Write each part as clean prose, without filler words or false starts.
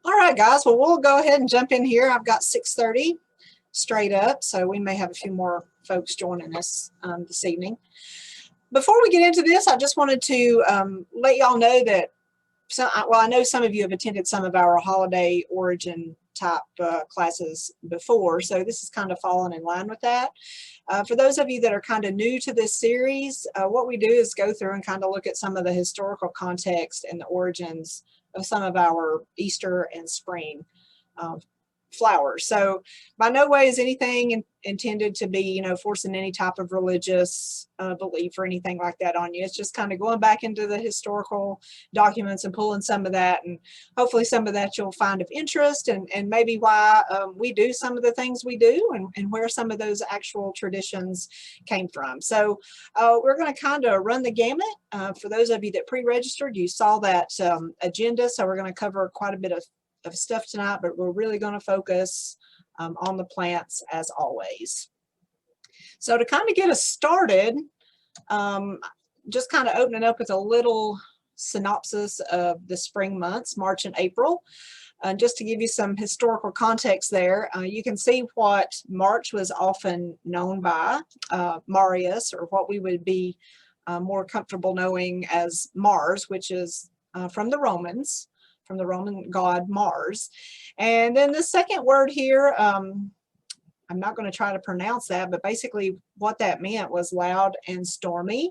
All right, guys, well, we'll go ahead and jump in here. I've got 6:30 straight up, so we may have a few more folks joining us this evening. Before we get into this, I just wanted to let y'all know that, I know some of you have attended some of our holiday origin type classes before, so this is kind of falling in line with that. For those of you that are kind of new to this series, what we do is go through and kind of look at some of the historical context and the origins of some of our Easter and spring flowers. So by no way is anything intended to be, forcing any type of religious belief or anything like that on you. It's just kind of going back into the historical documents and pulling some of that, and hopefully some of that you'll find of interest, and maybe why we do some of the things we do, and where some of those actual traditions came from. So we're going to kind of run the gamut. For those of you that pre-registered, you saw that agenda, so we're going to cover quite a bit of stuff tonight, but we're really going to focus on the plants as always. So to kind of get us started, just kind of opening up with a little synopsis of the spring months, March and April. Just to give you some historical context there, you can see what March was often known by, Marius, or what we would be more comfortable knowing as Mars, which is from the Romans, from the Roman god Mars. And then the second word here, I'm not going to try to pronounce that, but basically what that meant was loud and stormy.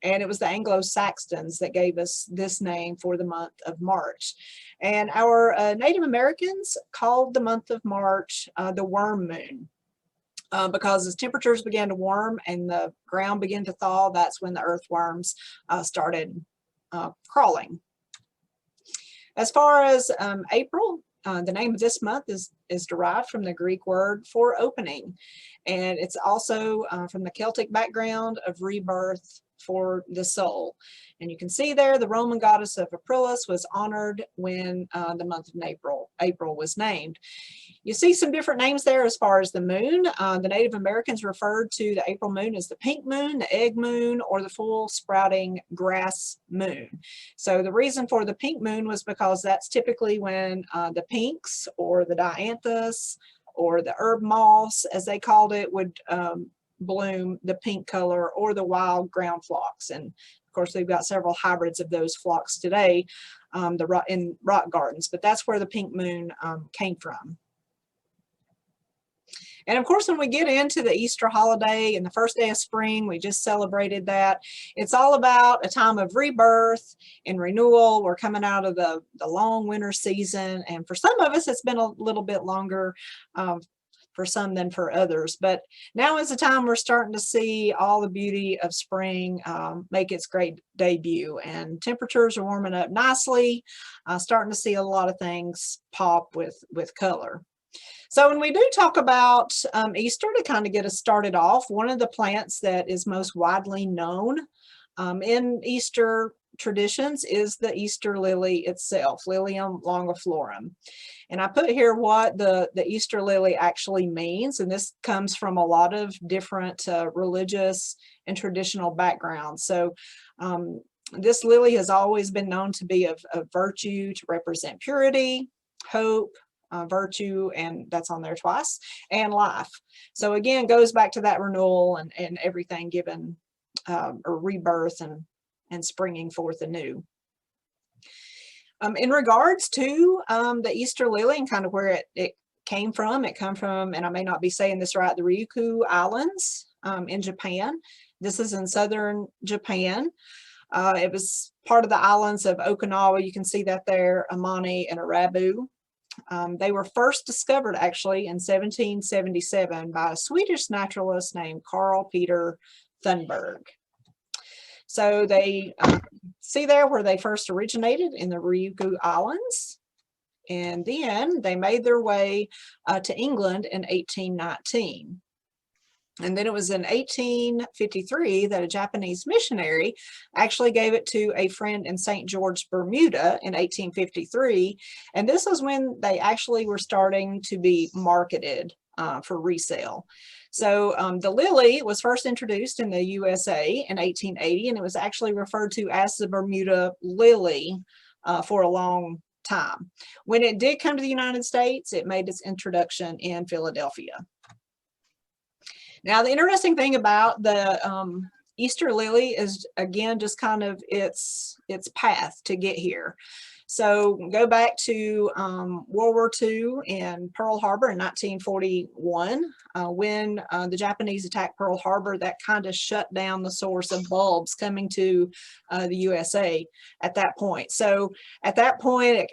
And it was the Anglo-Saxons that gave us this name for the month of March. And our Native Americans called the month of March the worm moon. Because as temperatures began to warm and the ground began to thaw, that's when the earthworms started crawling. As far as April, the name of this month is derived from the Greek word for opening, and it's also from the Celtic background of rebirth for the soul. And you can see there the Roman goddess of Aprilis was honored when the month of April was named. You see some different names there as far as the moon. The Native Americans referred to the April moon as the pink moon, the egg moon, or the full sprouting grass moon. So the reason for the pink moon was because that's typically when the pinks or the dianthus or the herb moss, as they called it, would bloom the pink color, or the wild ground phlox. And of course, we've got several hybrids of those phlox today in rock gardens, but that's where the pink moon came from. And of course, when we get into the Easter holiday and the first day of spring, we just celebrated that. It's all about a time of rebirth and renewal. We're coming out of the long winter season. And for some of us, it's been a little bit longer for some than for others. But now is the time we're starting to see all the beauty of spring make its great debut. And temperatures are warming up nicely, starting to see a lot of things pop with color. So when we do talk about Easter, to kind of get us started off, one of the plants that is most widely known in Easter traditions is the Easter lily itself, Lilium longiflorum. And I put here what the Easter lily actually means, and this comes from a lot of different religious and traditional backgrounds. So this lily has always been known to be of virtue, to represent purity, hope, virtue, and that's on there twice, and life. So again, goes back to that renewal and everything given or rebirth and springing forth anew. In regards to the Easter lily and kind of where it came from, and I may not be saying this right, the Ryukyu Islands in Japan. This is in southern Japan. It was part of the islands of Okinawa. You can see that there, Amami and Arabu. They were first discovered actually in 1777 by a Swedish naturalist named Carl Peter Thunberg. So they see there where they first originated in the Ryukyu Islands, and then they made their way to England in 1819. And then it was in 1853 that a Japanese missionary actually gave it to a friend in St. George, Bermuda in 1853. And this is when they actually were starting to be marketed for resale. So the lily was first introduced in the USA in 1880, and it was actually referred to as the Bermuda lily for a long time. When it did come to the United States, it made its introduction in Philadelphia. Now, the interesting thing about the Easter lily is, again, just kind of its path to get here. So go back to World War II in Pearl Harbor in 1941. When the Japanese attacked Pearl Harbor, that kind of shut down the source of bulbs coming to the USA at that point. So at that point,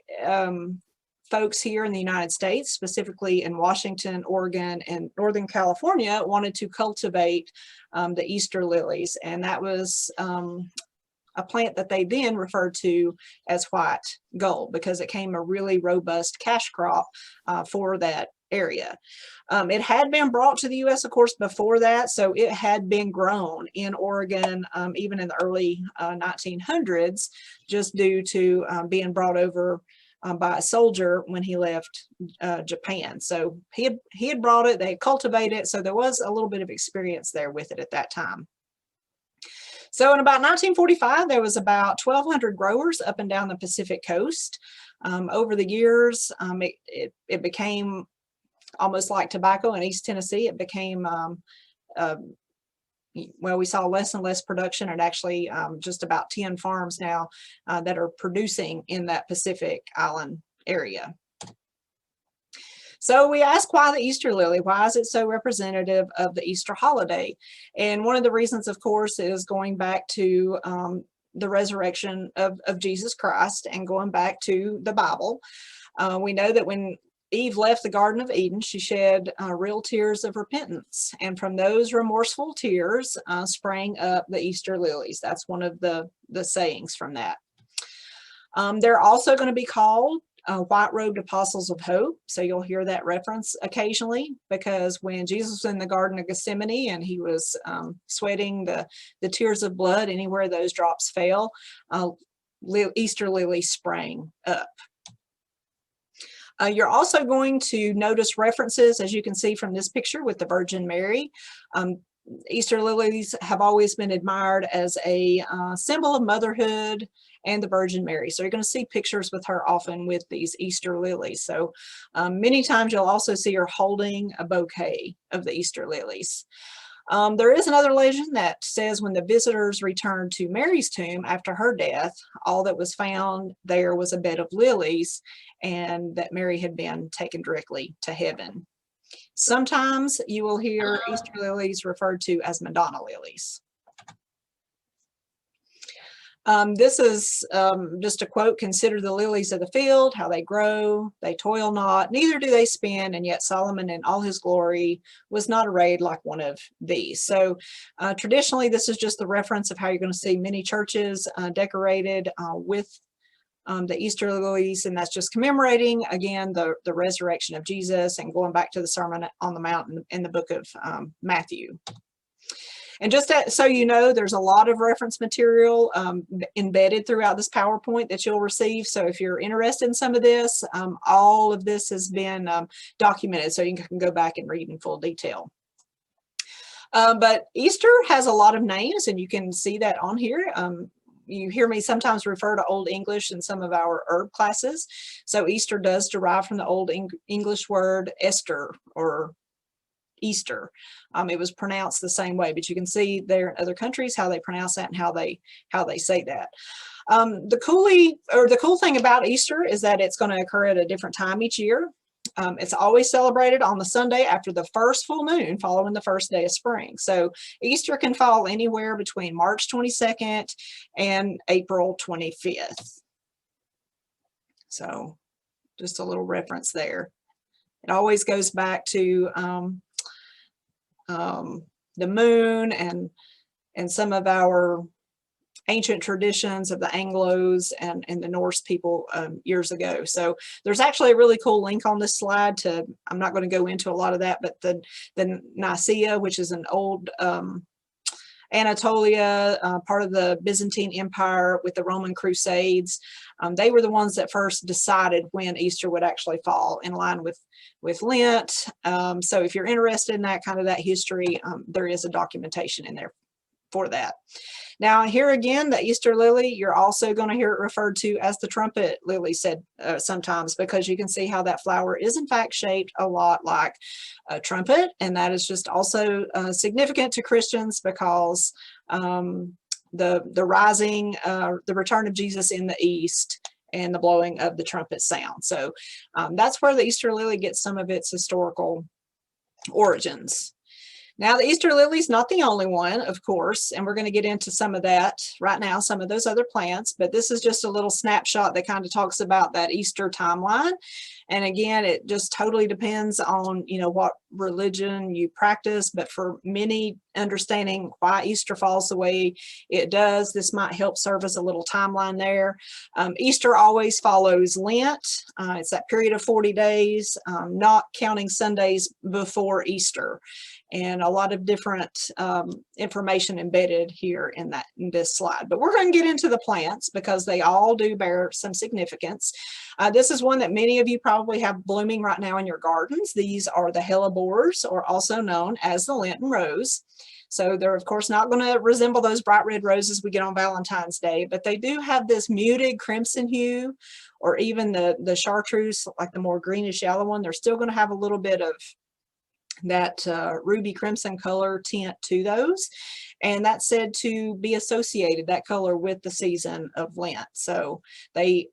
folks here in the United States, specifically in Washington, Oregon, and Northern California, wanted to cultivate the Easter lilies, and that was a plant that they then referred to as white gold because it became a really robust cash crop for that area. It had been brought to the U.S., of course, before that, so it had been grown in Oregon even in the early 1900s, just due to being brought over by a soldier when he left Japan. So he had brought it, they cultivated it, so there was a little bit of experience there with it at that time. So in about 1945, there was about 1,200 growers up and down the Pacific coast. Over the years, it became almost like tobacco in East Tennessee. It became, well, we saw less and less production, and actually just about 10 farms now that are producing in that Pacific Island area. So we ask why the Easter lily, why is it so representative of the Easter holiday? And one of the reasons, of course, is going back to the resurrection of Jesus Christ and going back to the Bible. We know that when Eve left the Garden of Eden, she shed real tears of repentance. And from those remorseful tears sprang up the Easter lilies. That's one of the sayings from that. They're also going to be called white-robed apostles of hope. So you'll hear that reference occasionally, because when Jesus was in the Garden of Gethsemane and he was sweating the tears of blood anywhere those drops fell, Easter lilies sprang up. You're also going to notice references, as you can see from this picture, with the Virgin Mary. Easter lilies have always been admired as a symbol of motherhood and the Virgin Mary. So you're going to see pictures with her often with these Easter lilies. So many times you'll also see her holding a bouquet of the Easter lilies. There is another legend that says when the visitors returned to Mary's tomb after her death, all that was found there was a bed of lilies, and that Mary had been taken directly to heaven. Sometimes you will hear Easter lilies referred to as Madonna lilies. This is just a quote: "Consider the lilies of the field, how they grow, they toil not, neither do they spin, and yet Solomon in all his glory was not arrayed like one of these." So traditionally, this is just the reference of how you're going to see many churches decorated with the Easter lilies, and that's just commemorating, again, the resurrection of Jesus and going back to the Sermon on the Mount in the book of Matthew. And just so you know, there's a lot of reference material embedded throughout this PowerPoint that you'll receive. So if you're interested in some of this, all of this has been documented, so you can go back and read in full detail. But Easter has a lot of names, and you can see that on here. You hear me sometimes refer to Old English in some of our herb classes. So Easter does derive from the Old English word Esther, or Easter. It was pronounced the same way, but you can see there in other countries how they pronounce that and how they say that. The cool thing about Easter is that it's going to occur at a different time each year. It's always celebrated on the Sunday after the first full moon following the first day of spring. So Easter can fall anywhere between March 22nd and April 25th. So just a little reference there. It always goes back to the moon and some of our ancient traditions of the Anglos and the Norse people years ago. So there's actually a really cool link on this slide to, I'm not going to go into a lot of that, but the Nicaea, which is an old Anatolia, part of the Byzantine Empire with the Roman Crusades. They were the ones that first decided when Easter would actually fall in line with Lent. So if you're interested in that kind of that history, there is a documentation in there for that. Now here again, the Easter lily, you're also going to hear it referred to as the trumpet lily said sometimes, because you can see how that flower is in fact shaped a lot like a trumpet, and that is just also significant to Christians because the rising, the return of Jesus in the east and the blowing of the trumpet sound. So that's where the Easter lily gets some of its historical origins. Now, the Easter lily is not the only one, of course, and we're going to get into some of that right now, some of those other plants, but this is just a little snapshot that kind of talks about that Easter timeline. And again, it just totally depends on, you know, what religion you practice, but for many, understanding why Easter falls the way it does, this might help serve as a little timeline there. Easter always follows Lent. It's that period of 40 days, not counting Sundays before Easter. And a lot of different information embedded here in this slide. But we're going to get into the plants because they all do bear some significance. This is one that many of you probably have blooming right now in your gardens. These are the hellebores, or also known as the Lenten rose. So they're of course not going to resemble those bright red roses we get on Valentine's Day, but they do have this muted crimson hue, or even the chartreuse, like the more greenish yellow one. They're still going to have a little bit of that ruby crimson color tint to those, and that's said to be associated, that color, with the season of Lent. So they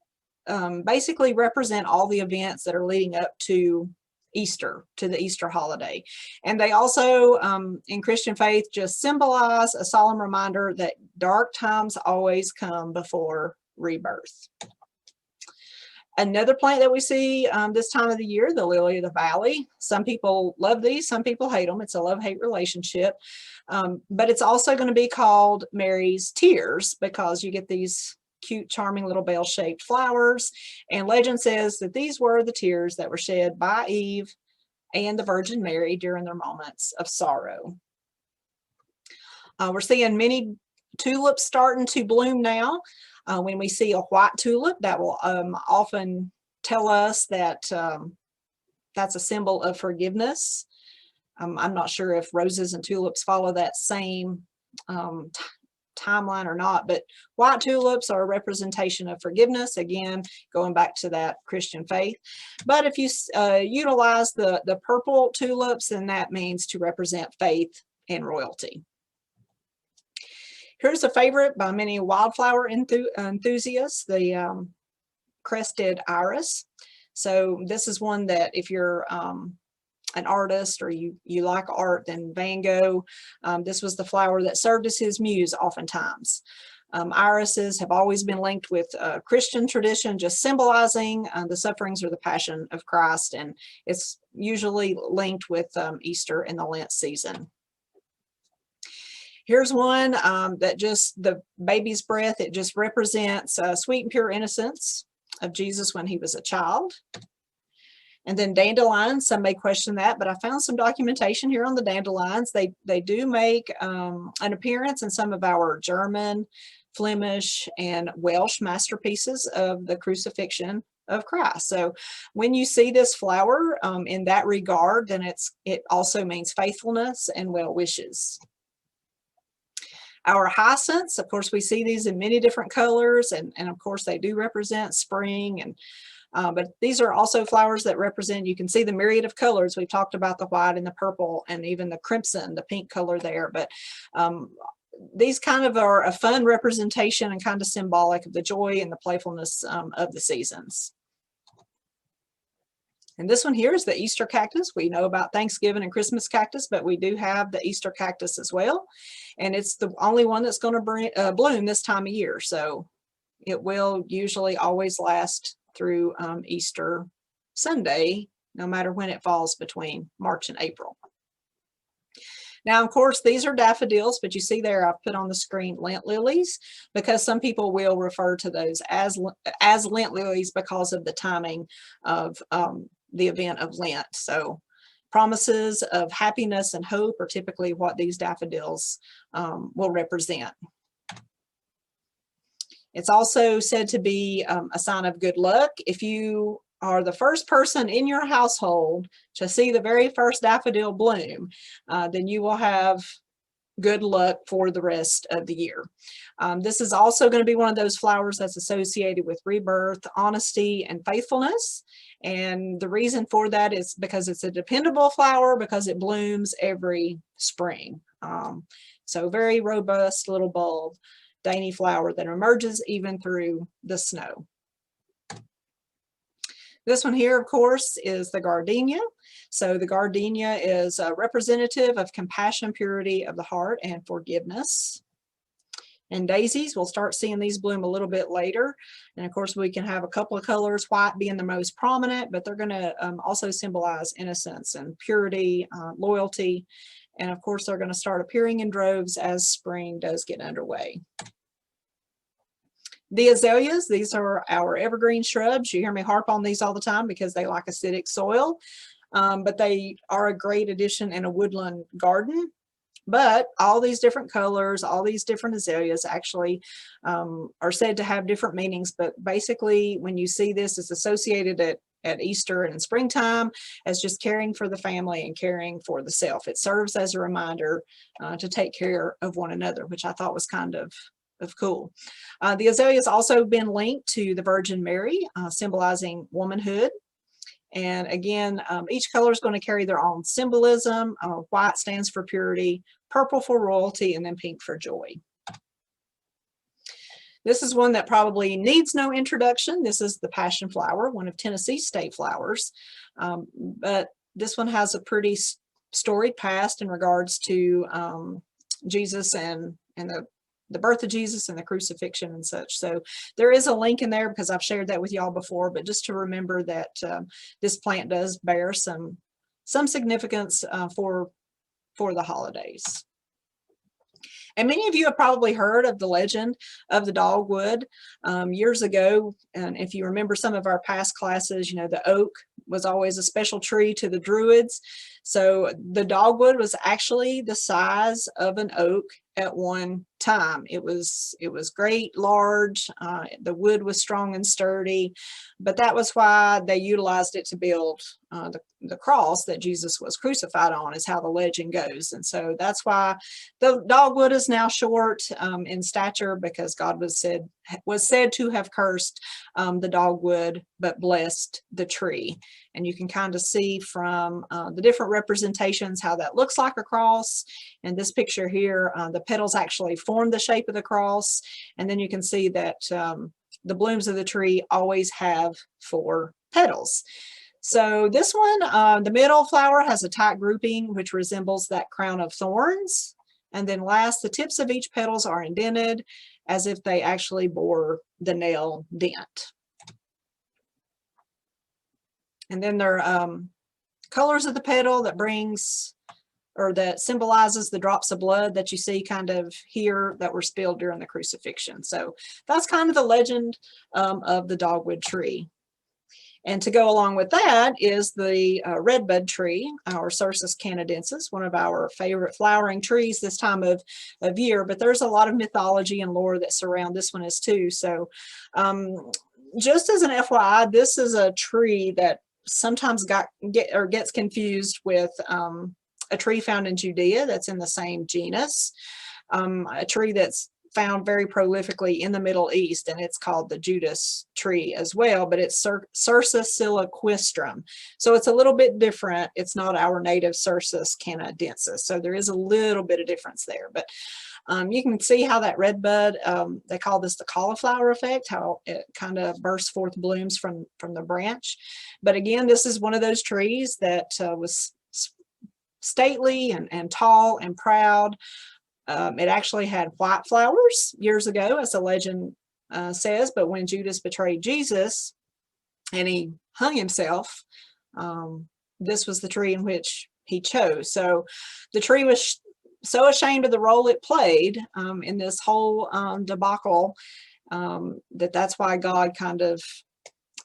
basically represent all the events that are leading up to Easter, to the Easter holiday. And they also in Christian faith just symbolize a solemn reminder that dark times always come before rebirth. Another plant that we see this time of the year, the lily of the valley. Some people love these, some people hate them. It's a love-hate relationship. But it's also going to be called Mary's tears because you get these cute, charming little bell-shaped flowers. And legend says that these were the tears that were shed by Eve and the Virgin Mary during their moments of sorrow. We're seeing many tulips starting to bloom now. When we see a white tulip, that will often tell us that that's a symbol of forgiveness. I'm not sure if roses and tulips follow that same timeline or not, but white tulips are a representation of forgiveness, again going back to that Christian faith. But if you utilize the purple tulips, then that means to represent faith and royalty. Here's a favorite by many wildflower enthusiasts, the crested iris. So this is one that if you're an artist or you like art, then Van Gogh, this was the flower that served as his muse oftentimes. Irises have always been linked with Christian tradition, just symbolizing the sufferings or the passion of Christ, and it's usually linked with Easter in the Lent season. Here's one that just, the baby's breath, it just represents sweet and pure innocence of Jesus when he was a child. And then dandelions, some may question that, but I found some documentation here on the dandelions. They do make an appearance in some of our German, Flemish, and Welsh masterpieces of the crucifixion of Christ. So when you see this flower in that regard, then it also means faithfulness and well wishes. Our hyacinths, of course, we see these in many different colors, and of course they do represent spring, and but these are also flowers that represent, you can see the myriad of colors. We've talked about the white and the purple and even the crimson, the pink color there, but these kind of are a fun representation and kind of symbolic of the joy and the playfulness of the seasons. And this one here is the Easter cactus. We know about Thanksgiving and Christmas cactus, but we do have the Easter cactus as well. And it's the only one that's going to bloom this time of year. So it will usually always last through Easter Sunday, no matter when it falls between March and April. Now, of course, these are daffodils, but you see there I've put on the screen Lent lilies, because some people will refer to those as Lent lilies because of the timing of the event of Lent. So promises of happiness and hope are typically what these daffodils will represent. It's also said to be a sign of good luck. If you are the first person in your household to see the very first daffodil bloom, then you will have good luck for the rest of the year. This is also going to be one of those flowers that's associated with rebirth, honesty, and faithfulness. And the reason for that is because it's a dependable flower, because it blooms every spring. So very robust little bulb, dainty flower that emerges even through the snow. This one here, of course, is the gardenia. So the gardenia is a representative of compassion, purity of the heart, and forgiveness. And daisies, we'll start seeing these bloom a little bit later. And of course, we can have a couple of colors, white being the most prominent, but they're going to also symbolize innocence and purity, loyalty. And of course, they're going to start appearing in droves as spring does get underway. The azaleas, these are our evergreen shrubs. You hear me harp on these all the time because they like acidic soil, but they are a great addition in a woodland garden. But all these different colors, all these different azaleas actually are said to have different meanings. But basically, when you see this, it's associated at Easter and in springtime as just caring for the family and caring for the self. It serves as a reminder to take care of one another, which I thought was kind of cool. The azalea has also been linked to the Virgin Mary, symbolizing womanhood. And again, each color is going to carry their own symbolism. White stands for purity, purple for royalty, and then pink for joy. This is one that probably needs no introduction. This is the passion flower, one of Tennessee's state flowers. But this one has a pretty storied past in regards to Jesus and the birth of Jesus and the crucifixion and such. So there is a link in there because I've shared that with y'all before, but just to remember that this plant does bear some significance for the holidays. And many of you have probably heard of the legend of the dogwood. Years ago, and if you remember some of our past classes, you know, the oak was always a special tree to the Druids. So the dogwood was actually the size of an oak at one time. It was great, large. The wood was strong and sturdy, but that was why they utilized it to build the cross that Jesus was crucified on, is how the legend goes. And so that's why the dogwood is now short in stature, because God was said to have cursed the dogwood but blessed the tree. And you can kind of see from the different representations how that looks like a cross. And this picture here, the petals actually form the shape of the cross. And then you can see that the blooms of the tree always have 4 petals. So this one, the middle flower has a tight grouping, which resembles that crown of thorns. And then last, the tips of each petals are indented as if they actually bore the nail dent. And then there are colors of the petal that symbolizes the drops of blood that you see kind of here that were spilled during the crucifixion. So that's kind of the legend of the dogwood tree. And to go along with that is the redbud tree, our Cercis canadensis, one of our favorite flowering trees this time of year. But there's a lot of mythology and lore that surround this one as too. So just as an FYI, this is a tree that sometimes gets confused with a tree found in Judea that's in the same genus, a tree that's found very prolifically in the Middle East, and it's called the Judas tree as well, but it's Cercis siliquistrum. So it's a little bit different. It's not our native Cercis canadensis. So there is a little bit of difference there, but you can see how that red bud, they call this the cauliflower effect, how it kind of bursts forth blooms from the branch. But again, this is one of those trees that was stately and tall and proud. It actually had white flowers years ago, as the legend says, but when Judas betrayed Jesus and he hung himself, this was the tree in which he chose. So the tree was so ashamed of the role it played in this whole debacle that's why God kind of,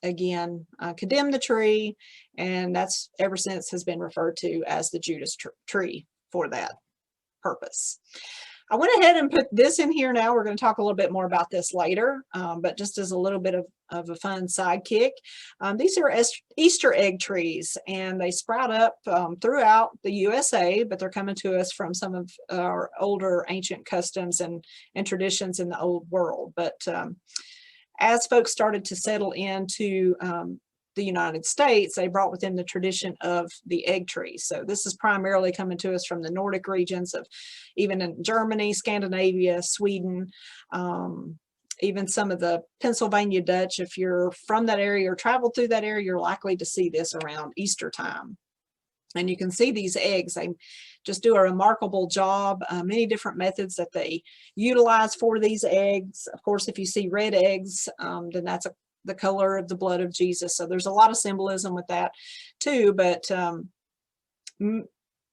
again, condemned the tree, and that's ever since has been referred to as the Judas tree for that purpose. I went ahead and put this in here now. We're going to talk a little bit more about this later, but just as a little bit of a fun sidekick. These are Easter egg trees, and they sprout up throughout the USA, but they're coming to us from some of our older ancient customs and traditions in the old world. But as folks started to settle into the United States, they brought within the tradition of the egg tree. So this is primarily coming to us from the Nordic regions of even in Germany, Scandinavia, Sweden, even some of the Pennsylvania Dutch. If you're from that area or traveled through that area, you're likely to see this around Easter time. And you can see these eggs, they just do a remarkable job. Many different methods that they utilize for these eggs. Of course, if you see red eggs, then that's the color of the blood of Jesus. So there's a lot of symbolism with that too. But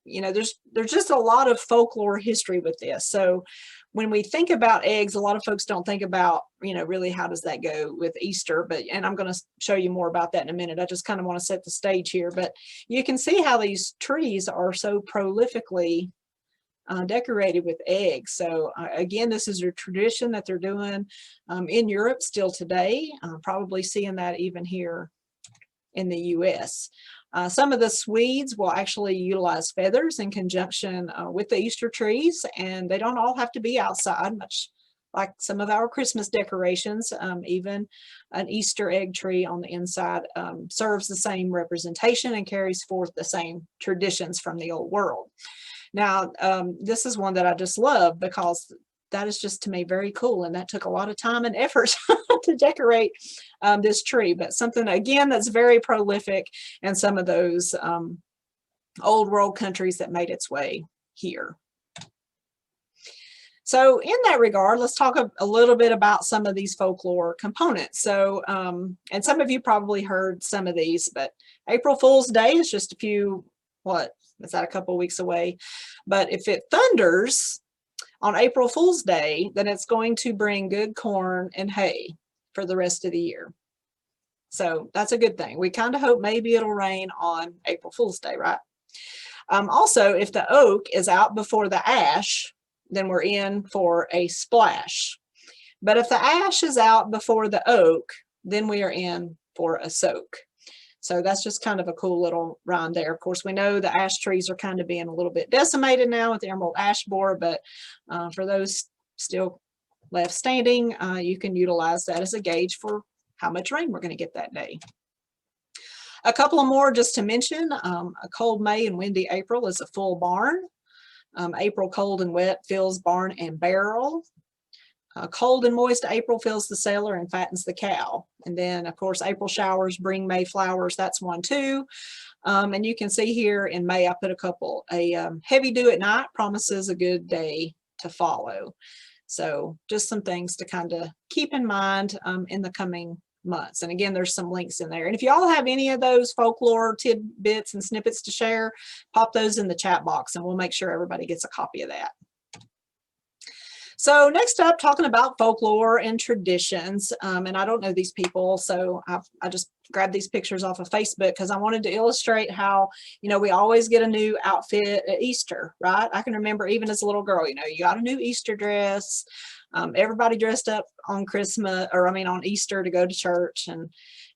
you know, there's just a lot of folklore history with this. So when we think about eggs, a lot of folks don't think about, you know, really how does that go with Easter, and I'm going to show you more about that in a minute. I just kind of want to set the stage here, but you can see how these trees are so prolifically decorated with eggs. So again, this is a tradition that they're doing in Europe still today, probably seeing that even here in the US. Some of the Swedes will actually utilize feathers in conjunction with the Easter trees, and they don't all have to be outside, much like some of our Christmas decorations. Even an Easter egg tree on the inside serves the same representation and carries forth the same traditions from the old world. Now, this is one that I just love because that is just, to me, very cool, and that took a lot of time and effort to decorate this tree, but something, again, that's very prolific in some of those old world countries that made its way here. So in that regard, let's talk a little bit about some of these folklore components. So, and some of you probably heard some of these, but April Fool's Day is just a few, is that a couple weeks away? But if it thunders on April Fool's Day, then it's going to bring good corn and hay for the rest of the year. So that's a good thing. We kind of hope maybe it'll rain on April Fool's Day, right? Also, if the oak is out before the ash, then we're in for a splash. But if the ash is out before the oak, then we are in for a soak. So that's just kind of a cool little rhyme there. Of course, we know the ash trees are kind of being a little bit decimated now with the emerald ash borer, but for those still left standing, you can utilize that as a gauge for how much rain we're going to get that day. A couple of more just to mention. A cold May and windy April is a full barn. April cold and wet fills barn and barrel. Cold and moist April fills the cellar and fattens the cow. And then, of course, April showers bring May flowers. That's one too. And you can see here in May, I put a couple. A heavy dew at night promises a good day to follow. So just some things to kind of keep in mind in the coming months. And again, there's some links in there. And if y'all have any of those folklore tidbits and snippets to share, pop those in the chat box and we'll make sure everybody gets a copy of that. So next up, talking about folklore and traditions, and I don't know these people, so I just grabbed these pictures off of Facebook because I wanted to illustrate how, you know, we always get a new outfit at Easter, right? I can remember even as a little girl, you know, you got a new Easter dress, everybody dressed up on Christmas, or I mean on Easter to go to church, and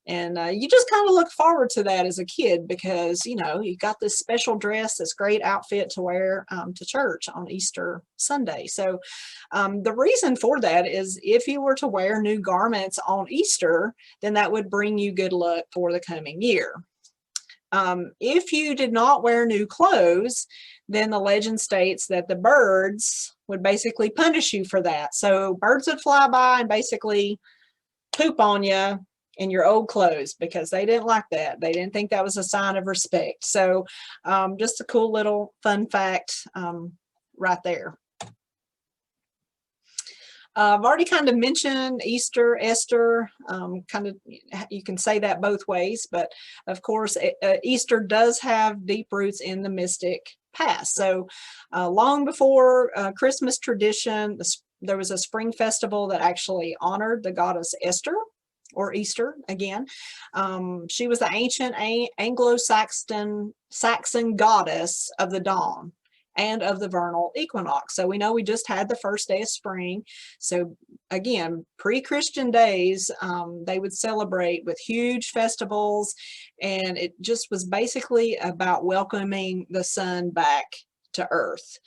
you just kind of look forward to that as a kid because, you know, you got this special dress, this great outfit to wear to church on Easter Sunday. So the reason for that is if you were to wear new garments on Easter, then that would bring you good luck for the coming year. If you did not wear new clothes, then the legend states that the birds would basically punish you for that. So birds would fly by and basically poop on you in your old clothes because they didn't like that. They didn't think that was a sign of respect. So just a cool little fun fact right there. I've already kind of mentioned Easter, Esther, kind of, you can say that both ways, but of course Easter does have deep roots in the mystic past. So long before Christmas tradition, there was a spring festival that actually honored the goddess Esther, or Easter again. She was the ancient Anglo-Saxon goddess of the dawn. and of the vernal equinox. So we know we just had the first day of spring. So again, pre-Christian days, they would celebrate with huge festivals, and it just was basically about welcoming the sun back to earth.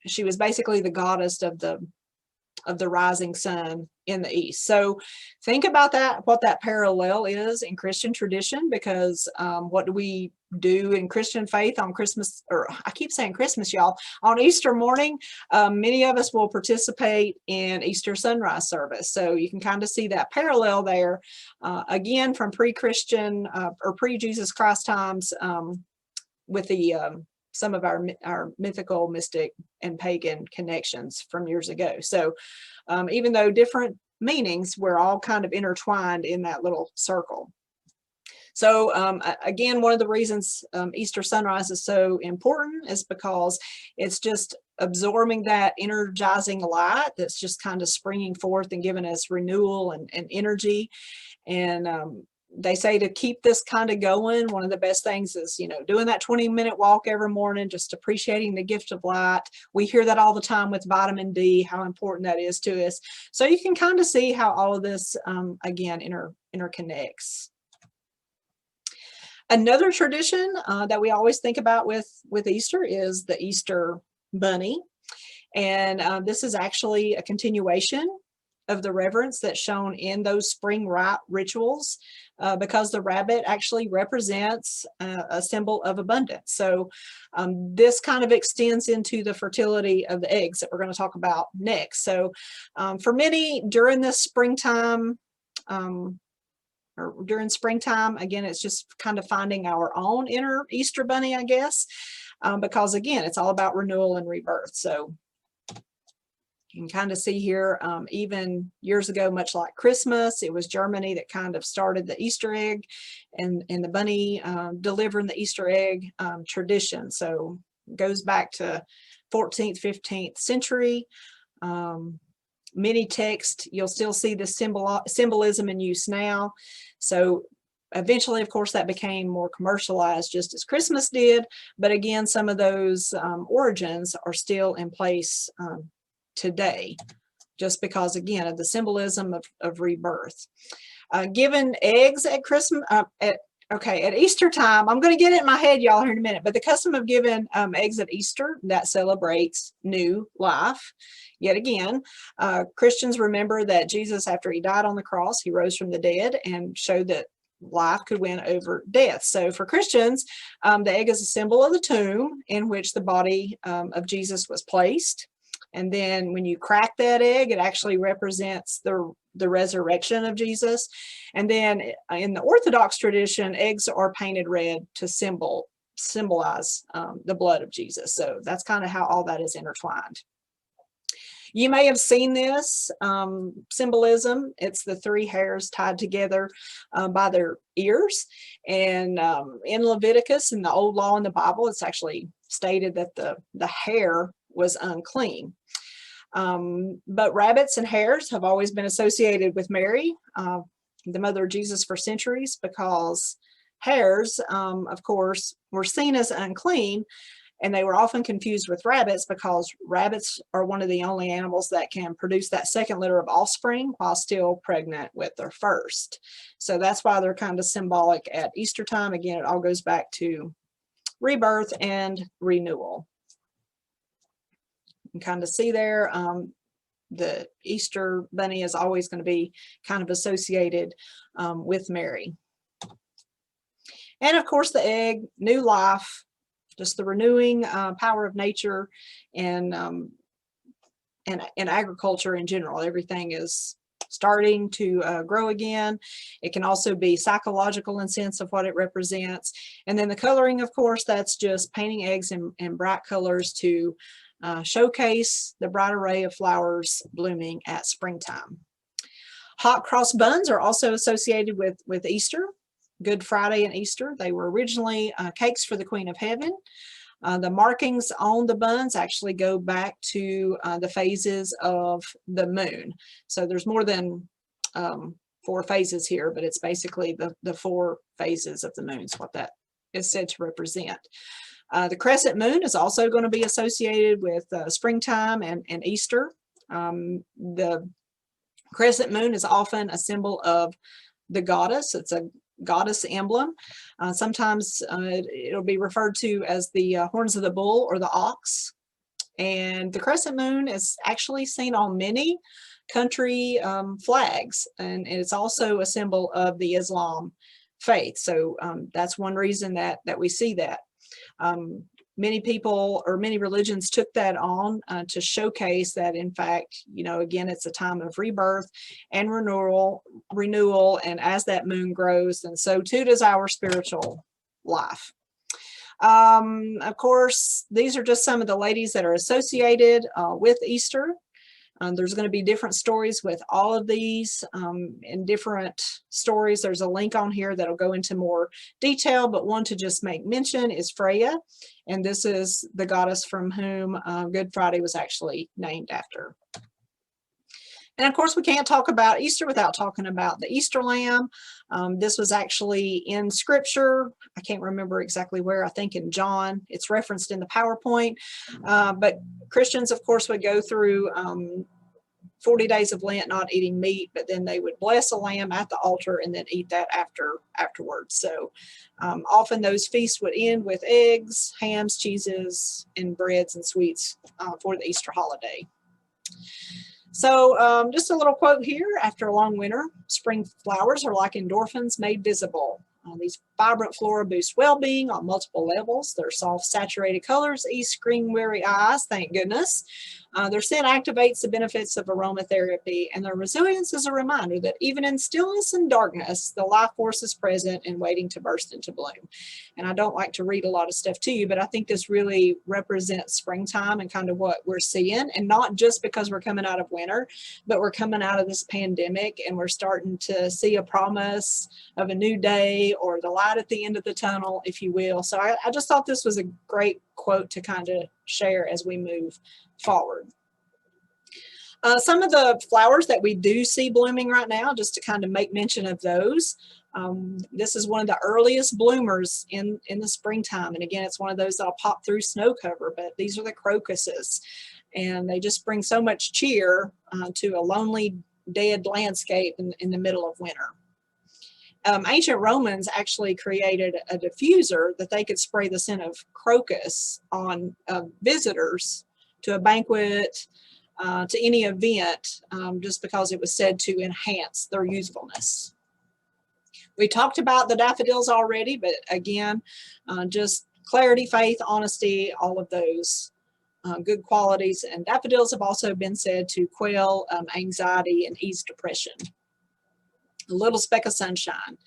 She was basically the goddess of the rising sun in the east. So think about that, what that parallel is in Christian tradition, because what do we do in Christian faith on Christmas, or I keep saying Christmas, y'all, on Easter morning? Many of us will participate in Easter sunrise service. So you can kind of see that parallel there, again, from pre-Christian or pre-Jesus Christ times, with the some of our mythical, mystic, and pagan connections from years ago. So even though different meanings, we're all kind of intertwined in that little circle. So again, one of the reasons Easter sunrise is so important is because it's just absorbing that energizing light that's just kind of springing forth and giving us renewal and energy. And they say to keep this kind of going, one of the best things is, you know, doing that 20-minute walk every morning, just appreciating the gift of light. We hear that all the time with vitamin D, how important that is to us. So you can kind of see how all of this, again, interconnects. Another tradition that we always think about with Easter is the Easter bunny. And this is actually a continuation of the reverence that's shown in those spring rite rituals, because the rabbit actually represents a symbol of abundance. So this kind of extends into the fertility of the eggs that we're going to talk about next. So for many, during this springtime, or during springtime, again, it's just kind of finding our own inner Easter bunny, I guess, because again, it's all about renewal and rebirth. So you can kind of see here, even years ago, much like Christmas, it was Germany that kind of started the Easter egg and the bunny delivering the Easter egg tradition. So it goes back to 14th, 15th century. Many texts, you'll still see the symbolism in use now. So eventually, of course, that became more commercialized, just as Christmas did. But again, some of those origins are still in place today, just because, again, of the symbolism of rebirth. Given eggs at Christmas, at Easter time, I'm going to get it in my head, y'all, here in a minute, but the custom of giving eggs at Easter, that celebrates new life. Yet again, Christians remember that Jesus, after he died on the cross, he rose from the dead and showed that life could win over death. So for Christians, the egg is a symbol of the tomb in which the body of Jesus was placed. And then when you crack that egg, it actually represents the resurrection of Jesus. And then in the Orthodox tradition, eggs are painted red to symbolize the blood of Jesus. So that's kind of how all that is intertwined. You may have seen this symbolism. It's the three hairs tied together by their ears. And in Leviticus, in the old law in the Bible, it's actually stated that the hair was unclean. But rabbits and hares have always been associated with Mary, the mother of Jesus, for centuries, because hares, of course, were seen as unclean, and they were often confused with rabbits because rabbits are one of the only animals that can produce that second litter of offspring while still pregnant with their first. So that's why they're kind of symbolic at Easter time. Again, it all goes back to rebirth and renewal. You can kind of see there, the Easter bunny is always going to be kind of associated with Mary. And of course, the egg, new life, just the renewing power of nature and agriculture in general. Everything is starting to grow again. It can also be psychological in sense of what it represents. And then the coloring, of course, that's just painting eggs in bright colors to showcase the bright array of flowers blooming at springtime. Hot cross buns are also associated with Easter, Good Friday and Easter. They were originally cakes for the Queen of Heaven. The markings on the buns actually go back to the phases of the moon. So there's more than 4 phases here, but it's basically the 4 phases of the moon is what that is said to represent. The crescent moon is also going to be associated with springtime and Easter. The crescent moon is often a symbol of the goddess. It's a goddess emblem. Sometimes it'll be referred to as the horns of the bull or the ox. And the crescent moon is actually seen on many country flags, and it's also a symbol of the Islam faith. So that's one reason that we see that. Many people or many religions took that on to showcase that, in fact, you know, again, it's a time of rebirth and renewal, and as that moon grows, and so too does our spiritual life. Of course, these are just some of the ladies that are associated with Easter. There's going to be different stories with all of these in different stories. There's a link on here that'll go into more detail, but one to just make mention is Freya, and this is the goddess from whom Good Friday was actually named after. And of course, we can't talk about Easter without talking about the Easter lamb. This was actually in scripture. I can't remember exactly where, I think in John. It's referenced in the PowerPoint. But Christians, of course, would go through 40 days of Lent not eating meat, but then they would bless a lamb at the altar and then eat that afterwards. So often those feasts would end with eggs, hams, cheeses, and breads and sweets for the Easter holiday. So just a little quote here. After a long winter, spring flowers are like endorphins made visible. These vibrant flora boost well-being on multiple levels. Their soft, saturated colors ease screen-weary eyes, thank goodness. Their scent activates the benefits of aromatherapy, and their resilience is a reminder that even in stillness and darkness, the life force is present and waiting to burst into bloom. And I don't like to read a lot of stuff to you, but I think this really represents springtime and kind of what we're seeing, and not just because we're coming out of winter, but we're coming out of this pandemic and we're starting to see a promise of a new day, or the light at the end of the tunnel, if you will. So I just thought this was a great quote to kind of share as we move forward. Some of the flowers that we do see blooming right now, just to kind of make mention of those. This is one of the earliest bloomers in the springtime. And again, it's one of those that'll pop through snow cover, but these are the crocuses. And they just bring so much cheer to a lonely, dead landscape in the middle of winter. Ancient Romans actually created a diffuser that they could spray the scent of crocus on visitors to a banquet, to any event, just because it was said to enhance their usefulness. We talked about the daffodils already, but again, just clarity, faith, honesty, all of those good qualities. And daffodils have also been said to quell anxiety and ease depression. A little speck of sunshine.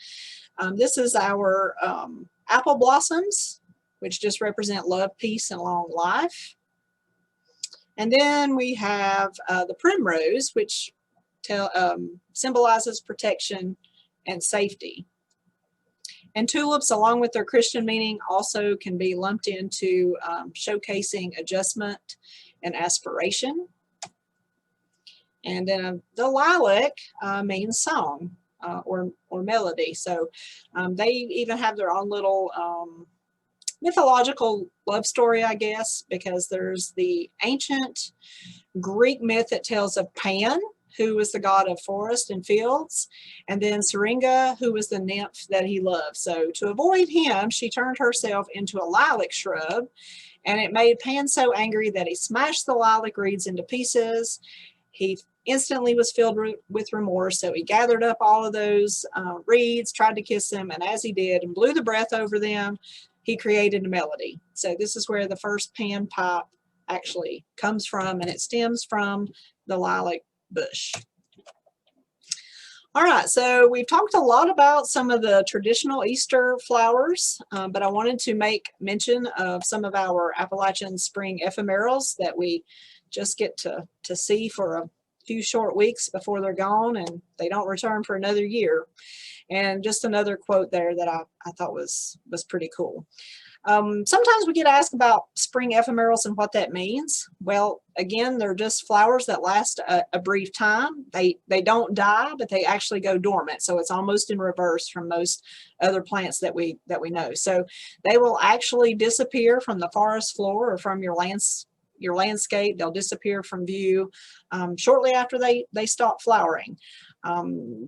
This is our apple blossoms, which just represent love, peace, and long life. And then we have the primrose, which symbolizes protection and safety. And tulips, along with their Christian meaning, also can be lumped into showcasing adjustment and aspiration. And then the lilac means song or melody. So they even have their own little mythological love story, I guess, because there's the ancient Greek myth that tells of Pan, who was the god of forest and fields, and then Syringa, who was the nymph that he loved. So to avoid him, she turned herself into a lilac shrub, and it made Pan so angry that he smashed the lilac reeds into pieces. He instantly was filled with remorse, so he gathered up all of those reeds, tried to kiss them, and as he did and blew the breath over them, he created a melody. So this is where the first Pan pipe actually comes from, and it stems from the lilac bush. All right, so we've talked a lot about some of the traditional Easter flowers, but I wanted to make mention of some of our Appalachian spring ephemerals that we just get to see for a few short weeks before they're gone, and they don't return for another year. And just another quote there that I thought was pretty cool. Sometimes we get asked about spring ephemerals and what that means. Well, again, they're just flowers that last a brief time. They don't die, but they actually go dormant. So it's almost in reverse from most other plants that we know. So they will actually disappear from the forest floor or from your landscape. They'll disappear from view shortly after they stop flowering.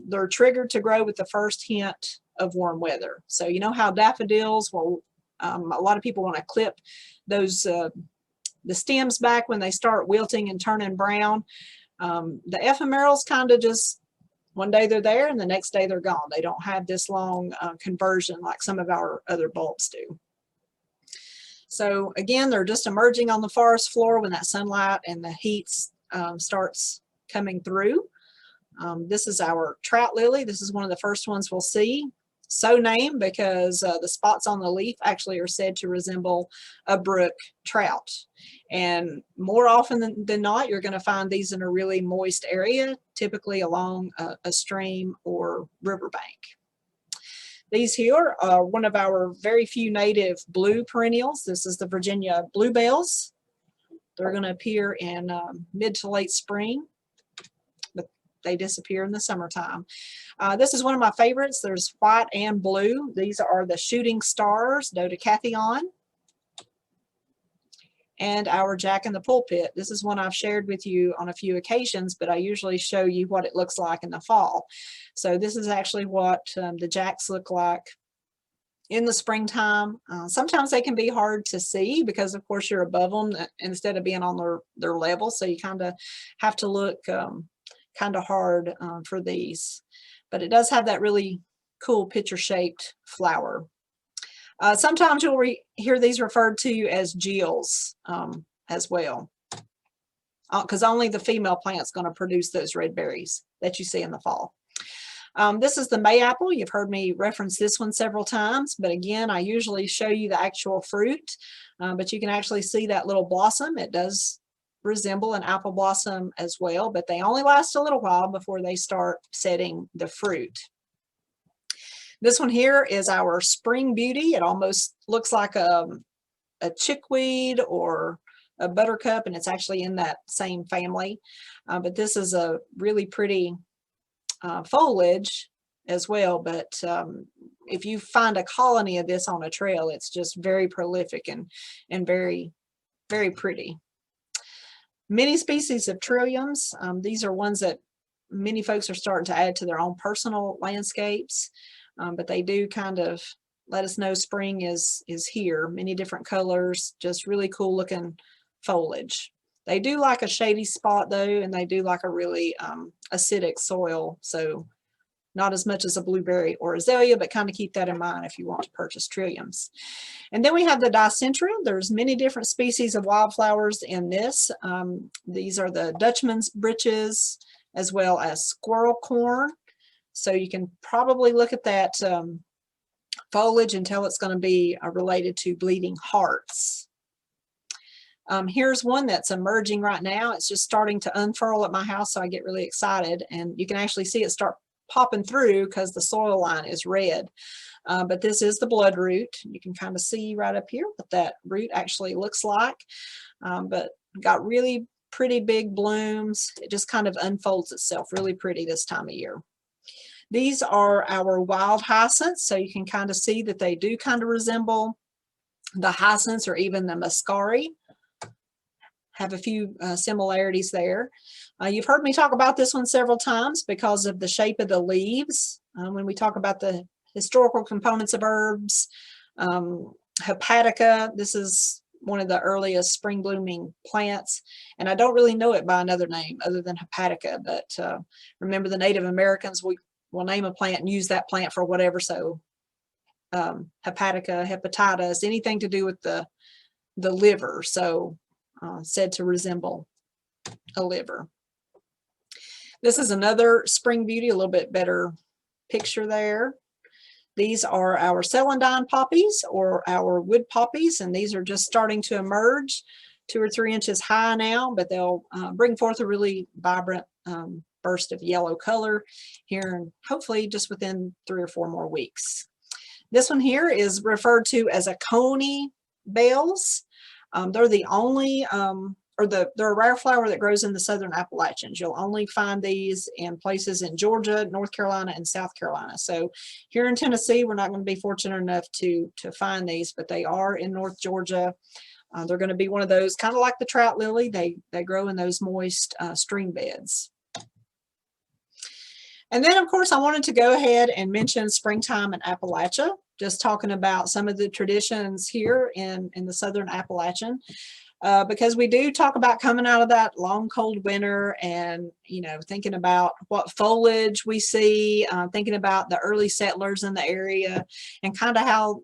They're triggered to grow with the first hint of warm weather. So you know how daffodils will, a lot of people want to clip those the stems back when they start wilting and turning brown. The ephemerals kind of just, one day they're there and the next day they're gone. They don't have this long conversion like some of our other bulbs do. So again, they're just emerging on the forest floor when that sunlight and the heat starts coming through. This is our trout lily. This is one of the first ones we'll see. So named because the spots on the leaf actually are said to resemble a brook trout. And more often than not, you're going to find these in a really moist area, typically along a stream or riverbank. These here are one of our very few native blue perennials. This is the Virginia bluebells. They're going to appear in mid to late spring. They disappear in the summertime. This is one of my favorites. There's white and blue. These are the shooting stars, Dodecatheon, and our Jack in the Pulpit. This is one I've shared with you on a few occasions, but I usually show you what it looks like in the fall. So this is actually what the Jacks look like in the springtime. Sometimes they can be hard to see because of course you're above them instead of being on their level. So you kind of have to look kind of hard for these, but it does have that really cool picture shaped flower. Sometimes you'll hear these referred to as geels as well, because only the female plant's going to produce those red berries that you see in the fall. This is the mayapple. You've heard me reference this one several times, but again, I usually show you the actual fruit, but you can actually see that little blossom. It does resemble an apple blossom as well, but they only last a little while before they start setting the fruit. This one here is our spring beauty. It almost looks like a chickweed or a buttercup, and it's actually in that same family. But this is a really pretty foliage as well. But if you find a colony of this on a trail, it's just very prolific and very, very pretty. Many species of trilliums. These are ones that many folks are starting to add to their own personal landscapes, but they do kind of let us know spring is here. Many different colors, just really cool looking foliage. They do like a shady spot though, and they do like a really acidic soil, so not as much as a blueberry or azalea, but kind of keep that in mind if you want to purchase trilliums. And then we have the dicentra. There's many different species of wildflowers in this. These are the Dutchman's breeches as well as squirrel corn. So you can probably look at that foliage and tell it's going to be related to bleeding hearts. Here's one that's emerging right now. It's just starting to unfurl at my house, so I get really excited. And you can actually see it start popping through because the soil line is red. But this is the bloodroot. You can kind of see right up here what that root actually looks like. But got really pretty big blooms. It just kind of unfolds itself really pretty this time of year. These are our wild hyacinths, so you can kind of see that they do kind of resemble the hyacinths or even the muscari. Have a few similarities there. You've heard me talk about this one several times because of the shape of the leaves. When we talk about the historical components of herbs, hepatica, this is one of the earliest spring blooming plants, and I don't really know it by another name other than hepatica, but remember the Native Americans, we will name a plant and use that plant for whatever, so hepatica, hepatitis, anything to do with the liver, so said to resemble a liver. This is another spring beauty, a little bit better picture there. These are our celandine poppies or our wood poppies, and these are just starting to emerge, 2 or 3 inches high now, but they'll bring forth a really vibrant burst of yellow color here, and hopefully just within 3 or 4 more weeks. This one here is referred to as a coney bells. They're the only, they're a rare flower that grows in the southern Appalachians. You'll only find these in places in Georgia, North Carolina, and South Carolina. So here in Tennessee, we're not going to be fortunate enough to find these, but they are in North Georgia. They're going to be one of those, kind of like the trout lily. They grow in those moist stream beds. And then, of course, I wanted to go ahead and mention springtime in Appalachia, just talking about some of the traditions here in the southern Appalachian. Because we do talk about coming out of that long cold winter and, you know, thinking about what foliage we see, thinking about the early settlers in the area and kind of how,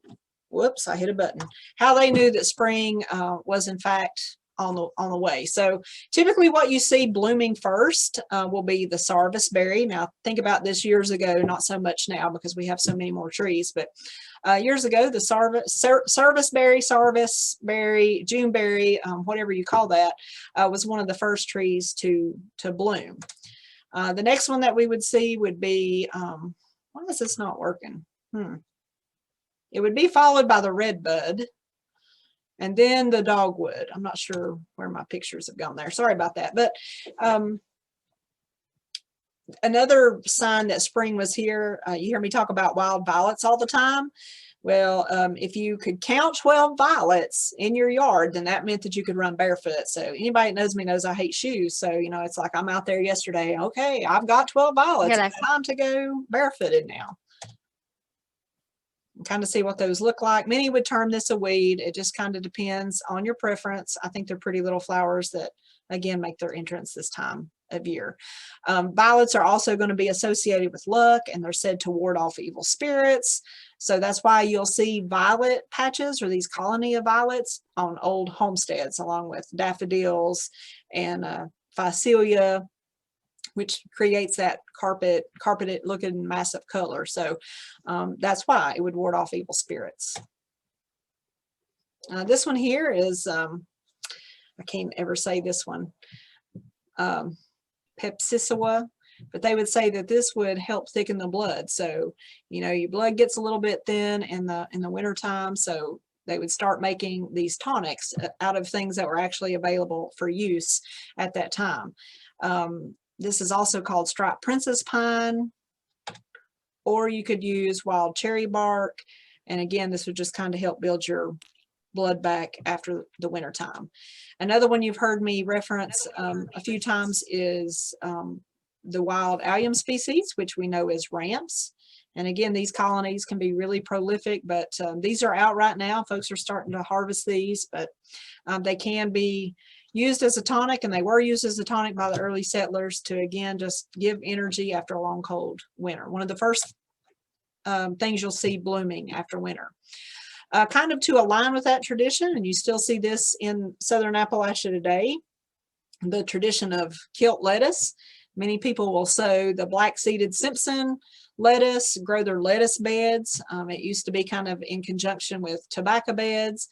whoops, I hit a button, how they knew that spring was in fact on the way. So typically what you see blooming first will be the sarvice berry. Now think about this years ago, not so much now because we have so many more trees, but years ago the sarvice berry, Juneberry, whatever you call that, was one of the first trees to bloom. The next one that we would see would be, why is this not working? It would be followed by the redbud. And then the dogwood. I'm not sure where my pictures have gone there. Sorry about that. But another sign that spring was here, you hear me talk about wild violets all the time. Well, if you could count 12 violets in your yard, then that meant that you could run barefoot. So anybody that knows me knows I hate shoes. So, you know, it's like I'm out there yesterday. Okay, I've got 12 violets. It's time to go barefooted now. Kind of see what those look like. Many would term this a weed. It just kind of depends on your preference. I think they're pretty little flowers that, again, make their entrance this time of year. Violets are also going to be associated with luck, and they're said to ward off evil spirits. So that's why you'll see violet patches or these colony of violets on old homesteads, along with daffodils and phacelia, which creates that carpeted looking massive color. So that's why it would ward off evil spirits. This one here is, I can't ever say this one, Pepsissewa, but they would say that this would help thicken the blood. So, you know, your blood gets a little bit thin in the winter time. So they would start making these tonics out of things that were actually available for use at that time. This is also called striped princess pine, or you could use wild cherry bark. And again, this would just kind of help build your blood back after the winter time. Another one you've heard me reference a few times is the wild allium species, which we know is ramps. And again, these colonies can be really prolific, but these are out right now. Folks are starting to harvest these, but they can be used as a tonic, and they were used as a tonic by the early settlers to, again, just give energy after a long, cold winter. One of the first things you'll see blooming after winter. Kind of to align with that tradition, and you still see this in southern Appalachia today, the tradition of kilt lettuce. Many people will sow the black-seeded Simpson lettuce, grow their lettuce beds. It used to be kind of in conjunction with tobacco beds,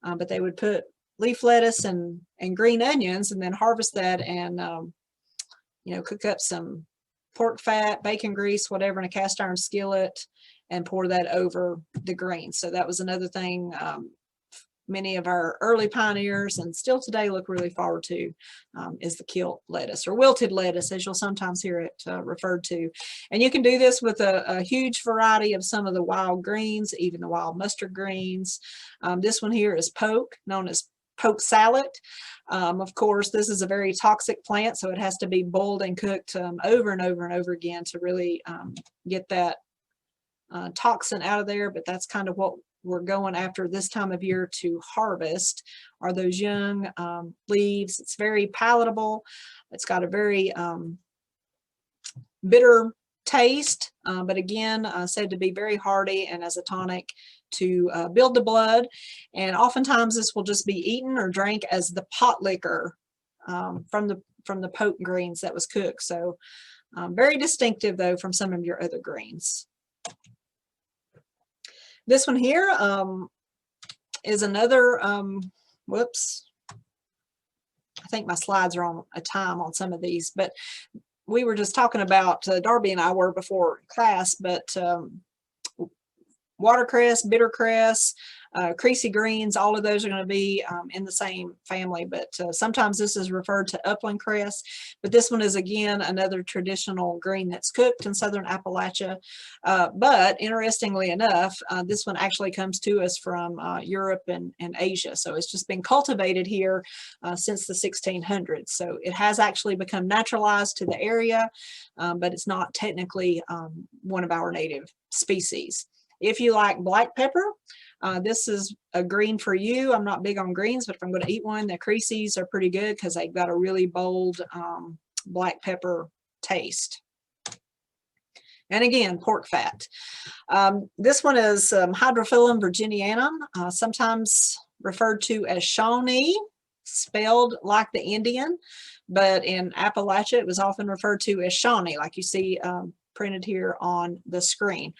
but they would put leaf lettuce and green onions and then harvest that and, you know, cook up some pork fat, bacon grease, whatever, in a cast iron skillet and pour that over the greens. So that was another thing many of our early pioneers and still today look really forward to, is the kilt lettuce, or wilted lettuce, as you'll sometimes hear it referred to. And you can do this with a huge variety of some of the wild greens, even the wild mustard greens. This one here is poke, known as poke salad. Of course, this is a very toxic plant, so it has to be boiled and cooked over and over and over again to really get that toxin out of there. But that's kind of what we're going after this time of year to harvest, are those young leaves. It's very palatable. It's got a very bitter taste, but again, said to be very hardy and as a tonic to build the blood. And oftentimes this will just be eaten or drank as the pot liquor from the poke greens that was cooked. So very distinctive though from some of your other greens. This one here is another, whoops, I think my slides are on a time on some of these, but we were just talking about, Darby and I were before class, but watercress, bittercress, creasy greens, all of those are going to be in the same family, but sometimes this is referred to upland cress. But this one is, again, another traditional green that's cooked in southern Appalachia. But interestingly enough, this one actually comes to us from Europe and Asia. So it's just been cultivated here since the 1600s. So it has actually become naturalized to the area, but it's not technically one of our native species. If you like black pepper, this is a green for you. I'm not big on greens, but if I'm going to eat one, the creases are pretty good because they've got a really bold black pepper taste. And again, pork fat. This one is Hydrophyllum virginianum, sometimes referred to as Shawnee, spelled like the Indian, but in Appalachia it was often referred to as Shawnee, like you see printed here on the screen.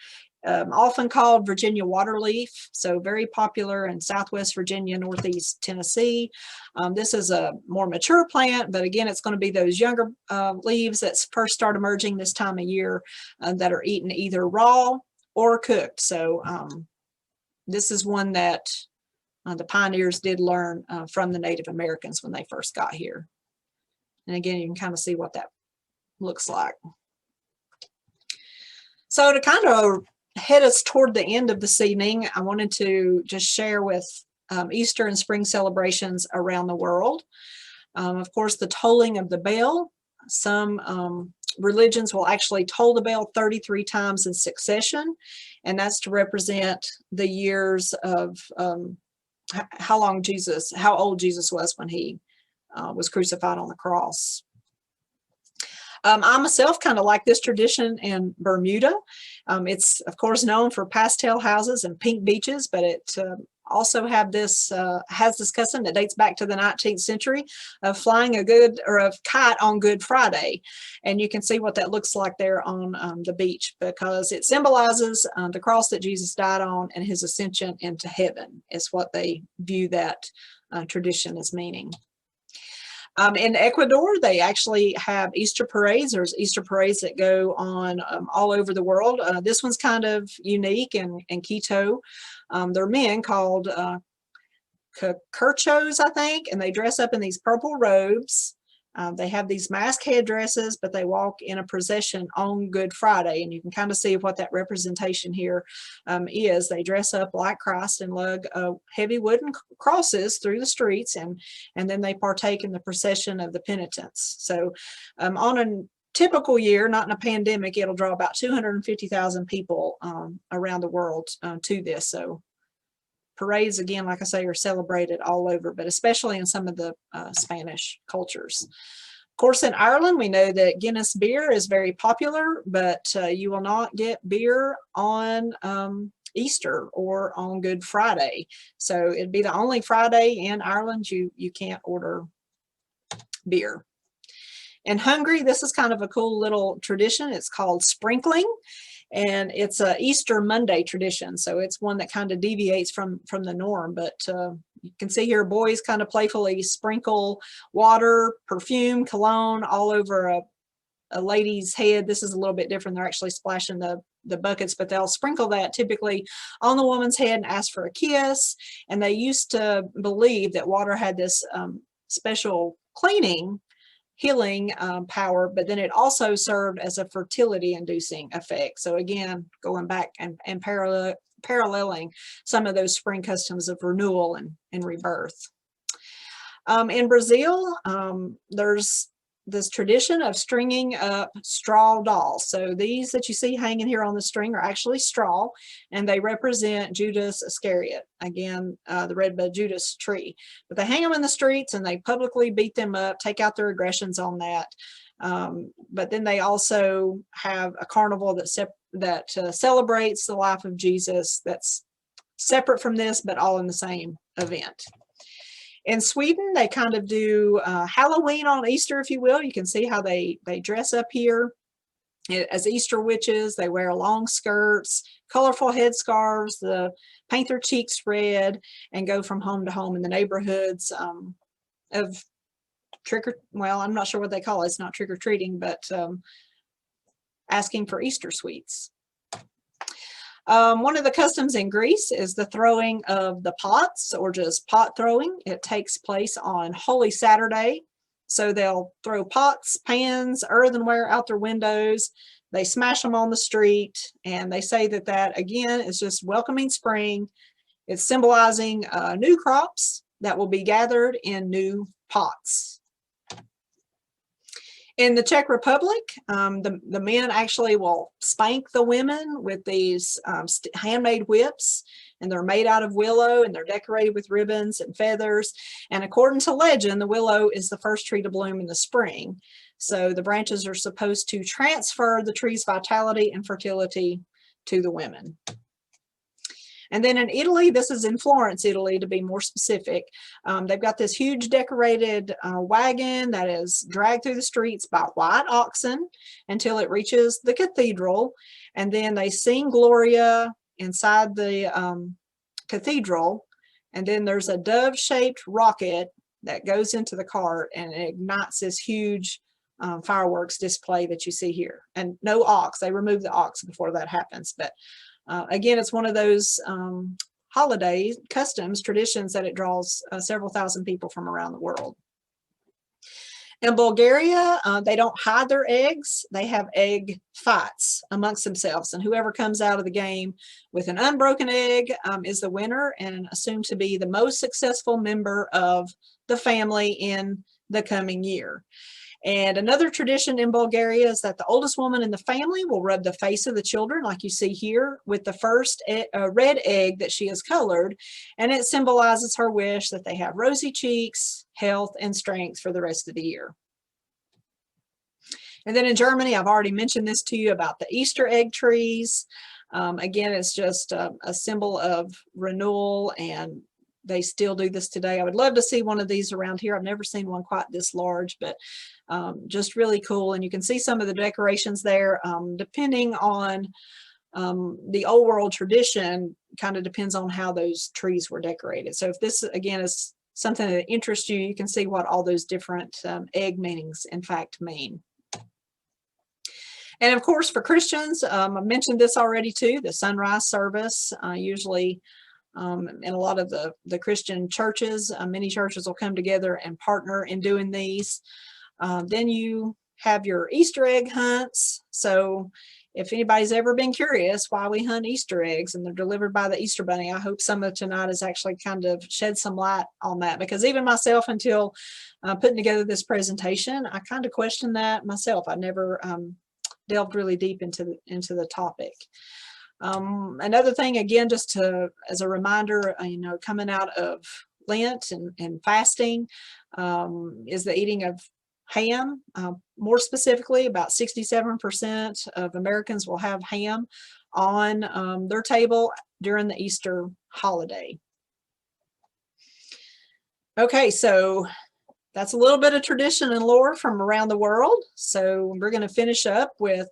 Often called Virginia waterleaf, so very popular in Southwest Virginia, Northeast Tennessee. This is a more mature plant, but again, it's going to be those younger leaves that first start emerging this time of year that are eaten either raw or cooked. So this is one that the pioneers did learn from the Native Americans when they first got here. And again, you can kind of see what that looks like. So to kind of head us toward the end of this evening, I wanted to just share with Easter and spring celebrations around the world. Of course, the tolling of the bell. Some religions will actually toll the bell 33 times in succession, and that's to represent the years of how old Jesus was when he was crucified on the cross. I myself kind of like this tradition in Bermuda. It's, of course, known for pastel houses and pink beaches, but it also has this custom that dates back to the 19th century of flying a kite on Good Friday. And you can see what that looks like there on the beach, because it symbolizes the cross that Jesus died on and his ascension into heaven is what they view that tradition as meaning. In Ecuador, they actually have Easter parades. There's Easter parades that go on all over the world. This one's kind of unique in Quito. They're men called Cacerchos, I think, and they dress up in these purple robes. They have these mask headdresses, but they walk in a procession on Good Friday, and you can kind of see what that representation here is. They dress up like Christ and lug heavy wooden crosses through the streets, and then they partake in the procession of the penitents. So on a typical year, not in a pandemic, it'll draw about 250,000 people around the world to this. So parades, again, like I say, are celebrated all over, but especially in some of the Spanish cultures. Of course, in Ireland, we know that Guinness beer is very popular, but you will not get beer on Easter or on Good Friday. So it'd be the only Friday in Ireland you can't order beer. In Hungary, this is kind of a cool little tradition. It's called sprinkling. And it's a Easter Monday tradition, so it's one that kind of deviates from the norm. But you can see here boys kind of playfully sprinkle water, perfume, cologne all over a lady's head. This is a little bit different. They're actually splashing the buckets, but they'll sprinkle that typically on the woman's head and ask for a kiss. And they used to believe that water had this special cleaning, healing power, but then it also served as a fertility inducing effect. So again, going back and paralleling some of those spring customs of renewal and rebirth. In Brazil, there's this tradition of stringing up straw dolls. So these that you see hanging here on the string are actually straw, and they represent Judas Iscariot, again, the Red-Bud Judas tree. But they hang them in the streets and they publicly beat them up, take out their aggressions on that. But then they also have a carnival that celebrates the life of Jesus that's separate from this, but all in the same event. In Sweden, they kind of do Halloween on Easter, if you will. You can see how they dress up here as Easter witches. They wear long skirts, colorful headscarves, paint their cheeks red, and go from home to home in the neighborhoods of well, I'm not sure what they call it. It's not trick-or-treating, but asking for Easter sweets. One of the customs in Greece is the throwing of the pots, or just pot throwing. It takes place on Holy Saturday. So they'll throw pots, pans, earthenware out their windows. They smash them on the street, and they say that that, again, is just welcoming spring. It's symbolizing new crops that will be gathered in new pots. In the Czech Republic, the men actually will spank the women with these handmade whips, and they're made out of willow, and they're decorated with ribbons and feathers. And according to legend, the willow is the first tree to bloom in the spring. So the branches are supposed to transfer the tree's vitality and fertility to the women. And then in Italy, this is in Florence, Italy, to be more specific, they've got this huge decorated wagon that is dragged through the streets by white oxen until it reaches the cathedral. And then they sing Gloria inside the cathedral. And then there's a dove-shaped rocket that goes into the cart, and it ignites this huge fireworks display that you see here. And no ox, they remove the ox before that happens. But again, it's one of those holidays, customs, traditions that it draws several thousand people from around the world. In Bulgaria, they don't hide their eggs. They have egg fights amongst themselves, and whoever comes out of the game with an unbroken egg is the winner and assumed to be the most successful member of the family in the coming year. And another tradition in Bulgaria is that the oldest woman in the family will rub the face of the children, like you see here, with the first red egg that she has colored, and it symbolizes her wish that they have rosy cheeks, health, and strength for the rest of the year. And then in Germany, I've already mentioned this to you about the Easter egg trees. Again, it's just a symbol of renewal, and they still do this today. I would love to see one of these around here. I've never seen one quite this large, but just really cool. And you can see some of the decorations there. Depending on the old world tradition, kind of depends on how those trees were decorated. So if this, again, is something that interests you, you can see what all those different egg meanings, in fact, mean. And of course, for Christians, I mentioned this already too, the sunrise service, usually in a lot of the Christian churches, many churches will come together and partner in doing these. Then you have your Easter egg hunts. So if anybody's ever been curious why we hunt Easter eggs and they're delivered by the Easter Bunny, I hope some of tonight has actually kind of shed some light on that, because even myself, until putting together this presentation, I kind of questioned that myself. I never delved really deep into the topic. Another thing, again, just as a reminder, coming out of Lent and fasting, is the eating of ham. More specifically, about 67% of Americans will have ham on their table during the Easter holiday. Okay, so that's a little bit of tradition and lore from around the world. So we're going to finish up with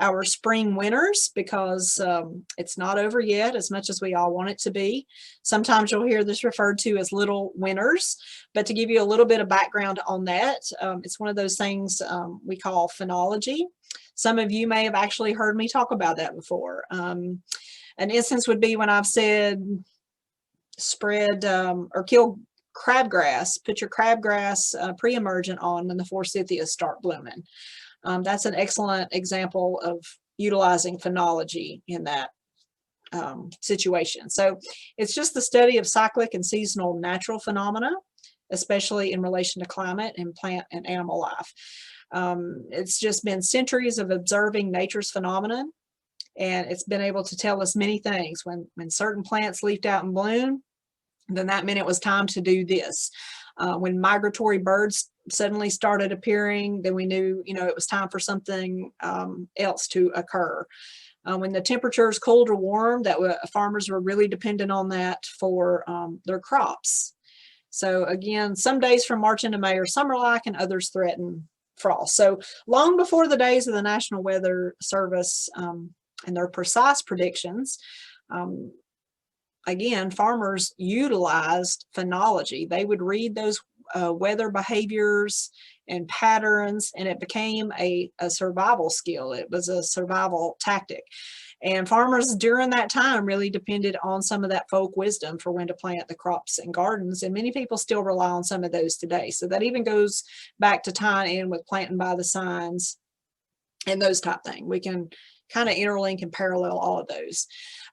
our spring winners, because it's not over yet, as much as we all want it to be. Sometimes you'll hear this referred to as little winners, but to give you a little bit of background on that, it's one of those things we call phenology. Some of you may have actually heard me talk about that before. An instance would be when I've said spread or kill crabgrass, put your crabgrass pre-emergent on when the forsythias start blooming. That's an excellent example of utilizing phenology in that situation. So it's just the study of cyclic and seasonal natural phenomena, especially in relation to climate and plant and animal life. It's just been centuries of observing nature's phenomenon, and it's been able to tell us many things. When certain plants leafed out and bloomed, then that meant it was time to do this. When migratory birds suddenly started appearing, then we knew, it was time for something else to occur. When the temperatures cooled or warmed, farmers were really dependent on that for their crops. So again, some days from March into May are summer-like, and others threaten frost. So long before the days of the National Weather Service and their precise predictions, again, farmers utilized phenology. They would read those weather behaviors and patterns, and it became a survival skill. It was a survival tactic. And farmers during that time really depended on some of that folk wisdom for when to plant the crops and gardens. And many people still rely on some of those today. So that even goes back to tying in with planting by the signs and those type things. We can kind of interlink and parallel all of those.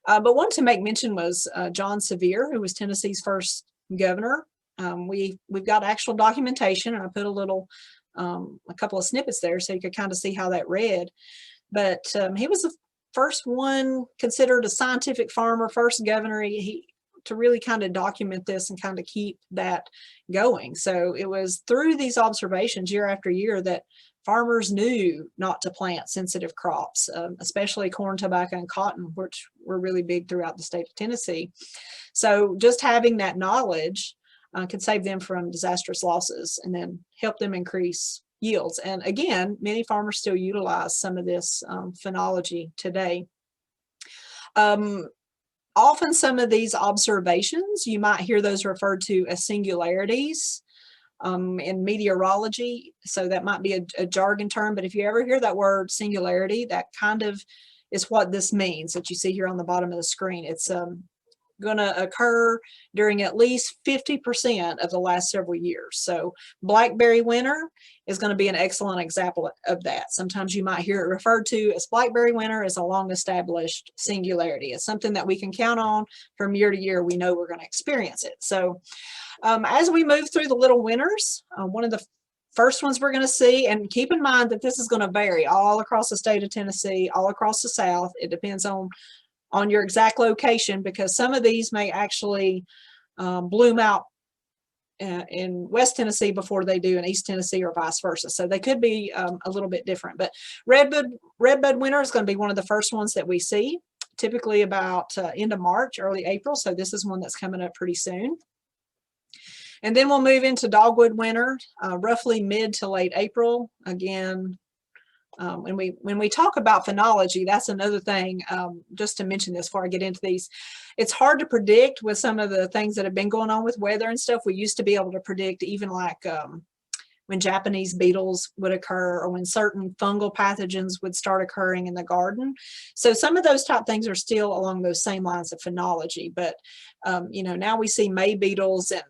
But one to make mention was John Sevier, who was Tennessee's first governor. We've got actual documentation, and I put a couple of snippets there so you could kind of see how that read. But he was the first one considered a scientific farmer, first governor to really kind of document this and kind of keep that going. So it was through these observations year after year that farmers knew not to plant sensitive crops, especially corn, tobacco, and cotton, which were really big throughout the state of Tennessee. So just having that knowledge could save them from disastrous losses and then help them increase yields. And again, many farmers still utilize some of this phenology today. Often some of these observations, you might hear those referred to as singularities in meteorology. So that might be a jargon term, but if you ever hear that word singularity, that kind of is what this means that you see here on the bottom of the screen. It's going to occur during at least 50% of the last several years. So blackberry winter is going to be an excellent example of that. Sometimes you might hear it referred to as blackberry winter as a long established singularity. It's something that we can count on from year to year. We know we're going to experience it. So as we move through the little winters, one of the first ones we're going to see, and keep in mind that this is going to vary all across the state of Tennessee, all across the South. It depends on your exact location, because some of these may actually bloom out in West Tennessee before they do in East Tennessee, or vice versa. So they could be a little bit different. But redbud winter is going to be one of the first ones that we see, typically about end of March, early April. So this is one that's coming up pretty soon. And then we'll move into dogwood winter, roughly mid to late April. Again, when we talk about phenology, that's another thing, just to mention this before I get into these. It's hard to predict with some of the things that have been going on with weather and stuff. We used to be able to predict even like when Japanese beetles would occur, or when certain fungal pathogens would start occurring in the garden. So some of those type things are still along those same lines of phenology. But, you know, now we see May beetles and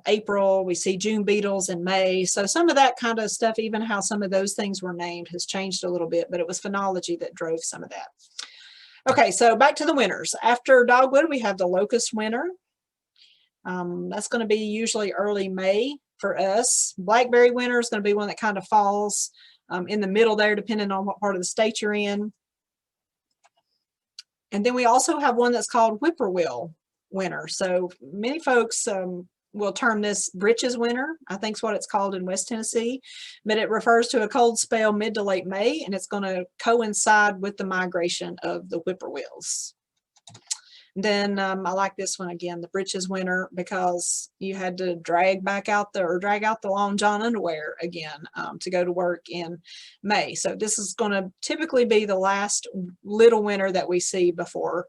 April, we see June beetles in May. So some of that kind of stuff, even how some of those things were named, has changed a little bit, but it was phenology that drove some of that. Okay, so back to the winters. After dogwood, we have the locust winter. That's going to be usually early May for us. Blackberry winter is going to be one that kind of falls in the middle there, depending on what part of the state you're in. And then we also have one that's called whippoorwill winter. So many folks we'll term this breeches winter, I think is what it's called in West Tennessee, but it refers to a cold spell mid to late May, and it's going to coincide with the migration of the whippoorwills. Then I like this one again, the breeches winter, because you had to drag out the long john underwear again to go to work in May. So this is going to typically be the last little winter that we see before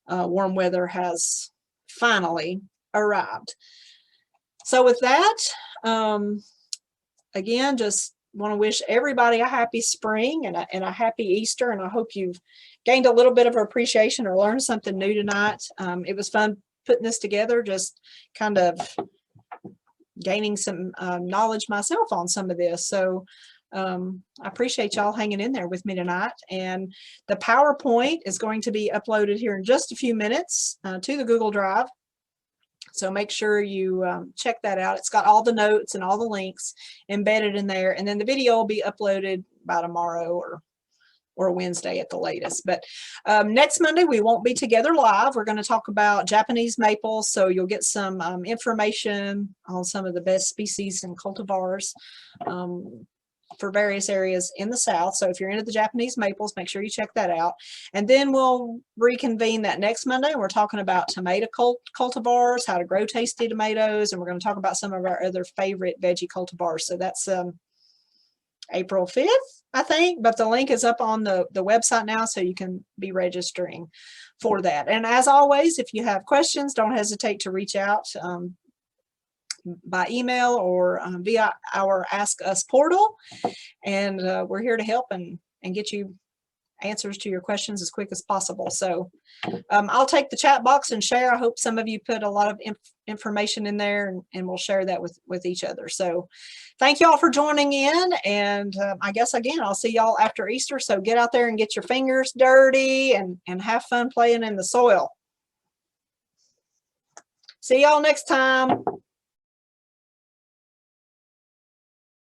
warm weather has finally arrived. So with that, again, just want to wish everybody a happy spring and a happy Easter. And I hope you've gained a little bit of appreciation or learned something new tonight. It was fun putting this together, just kind of gaining some knowledge myself on some of this. So I appreciate y'all hanging in there with me tonight. And the PowerPoint is going to be uploaded here in just a few minutes to the Google Drive. So make sure you check that out. It's got all the notes and all the links embedded in there. And then the video will be uploaded by tomorrow or Wednesday at the latest. But next Monday, we won't be together live. We're going to talk about Japanese maples. So you'll get some information on some of the best species and cultivars for various areas in the South. So if you're into the Japanese maples, make sure you check that out. And then we'll reconvene that next Monday. We're talking about tomato cultivars, how to grow tasty tomatoes, and we're going to talk about some of our other favorite veggie cultivars. So that's April 5th, I think, but the link is up on the website now, so you can be registering for that. And as always, if you have questions, don't hesitate to reach out by email or via our Ask Us portal, and we're here to help and get you answers to your questions as quick as possible. So I'll take the chat box and share. I hope some of you put a lot of information in there, and we'll share that with each other. So thank you all for joining in. And I guess, again, I'll see y'all after Easter. So get out there and get your fingers dirty and have fun playing in the soil. See y'all next time.